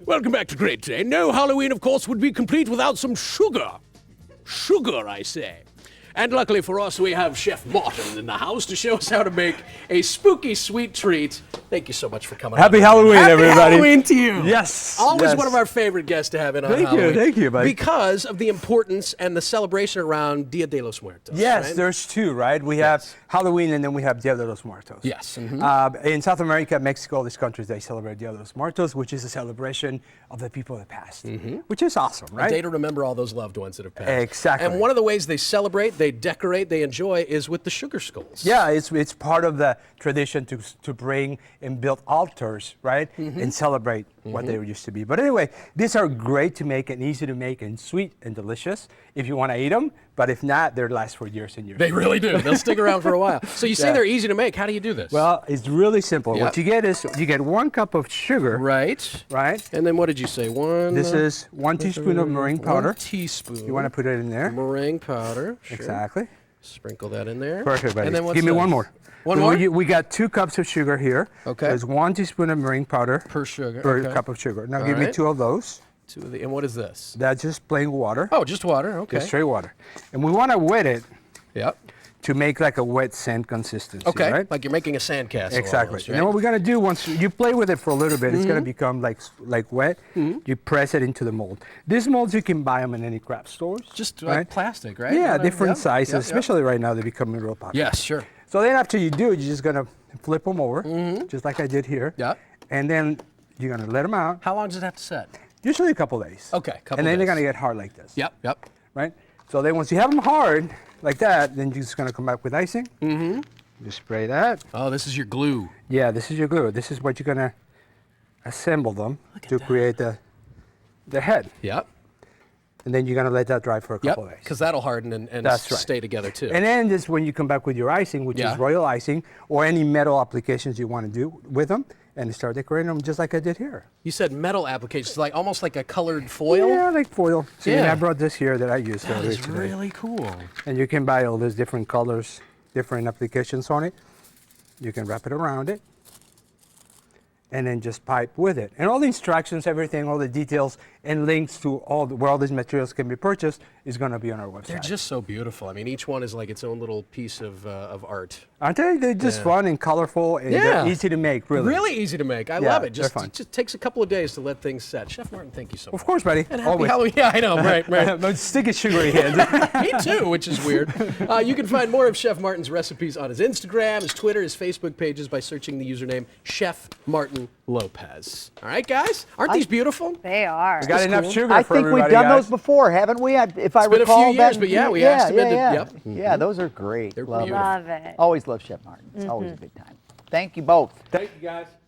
Welcome back to Great Day. No Halloween, of course, would be complete without some sugar. Sugar, I say. And luckily for us, we have Chef Martin in the house to show us how to make a spooky sweet treat. Thank you so much for coming. Happy Halloween, everybody. Happy Halloween to you. Yes. Always yes. one of our favorite guests to have in on Halloween. Thank you, buddy. Because of the importance and the celebration around Dia de los Muertos. Yes, right? there's two, right? We have Halloween and then we have Dia de los Muertos. Yes. In South America, Mexico, these countries, they celebrate Dia de los Muertos, which is a celebration of the people that passed, which is awesome, right? A day to remember all those loved ones that have passed. Exactly. And one of the ways they celebrate, they decorate, they enjoy is with the sugar skulls. Yeah, it's part of the tradition to bring and build altars, right? And celebrate what they used to be. But anyway, these are great to make and easy to make and sweet and delicious if you want to eat them. But if not, they last for years and years. They really do. They'll stick around for a while. So you say they're easy to make. How do you do this? Well, it's really simple. Yep. What you get is you get 1 cup of sugar. Right. Right. And then what did you say? This is 1 teaspoon of meringue powder. 1 teaspoon. You want to put it in there. Meringue powder. Sure. Exactly. Sprinkle that in there. Perfect, buddy. And then what's Give me this? one more. One more? We got 2 cups of sugar here. Okay. There's 1 teaspoon of meringue powder Per sugar. per okay. cup of sugar. Now All give me right. 2 of those. 2 of the, and what is this? That's just plain water. Oh, just water. Okay. Just straight water. And we want to wet it Yep. to make like a wet sand consistency. Okay. Right? Like you're making a sandcastle. Exactly. Almost, And then what we're gonna do once you play with it for a little bit, it's gonna become like wet. You press it into the mold. These molds you can buy them in any craft stores. Just like plastic, right? Yeah, Yep, different yep, sizes, yep, yep. especially right now they're becoming real popular. Yes, sure. So then after you do it, you're just gonna flip them over, just like I did here. Yep. And then you're gonna let them out. How long does it have to set? Usually a couple days. Okay, couple And then they're days. gonna get hard like this. Yep, yep. Right? So then once you have them hard like that, then you're just gonna come back with icing. Just spray that. Oh, this is your glue. Yeah, this is your glue. This is what you're gonna assemble them to create the head. Yep. And then you're gonna let that dry for a Yep. couple days. Because that'll harden and That's right. stay together too. And then just when you come back with your icing, which is royal icing, or any metal applications you want to do with them, and start decorating them just like I did here. You said metal applications, like almost like a colored foil. Yeah, like foil. See, and Yeah. I brought this here that I used That earlier is today. really cool. And you can buy all these different colors, different applications on it. You can wrap it around it, and then just pipe with it. And all the instructions, everything, all the details, and links to where all these materials can be purchased is going to be on our website. They're just so beautiful. I mean, each one is like its own little piece of art. Aren't they? They're just fun and colorful, and they're easy to make, really. Really easy to make. I Yeah, love it. they're fun. It just takes a couple of days to let things set. Chef Martin, thank you so much. Of course, buddy. And happy Always. Halloween. Yeah, I know. Right, right. Those sticky sugary hands. Me too, which is weird. You can find more of Chef Martin's recipes on his Instagram, his Twitter, his Facebook pages by searching the username Chef Martin Lopez. All right, guys? Aren't these beautiful? They are. We got enough sugar I for think we've everybody, done guys. those before, haven't we? If I been a recall few years, back- but yeah, we asked him into- yeah. yep. Yeah, those are great. They're Love beautiful. them. Love it. Always love Chef Martin. It's always a good time. Thank you both. Thank you, guys.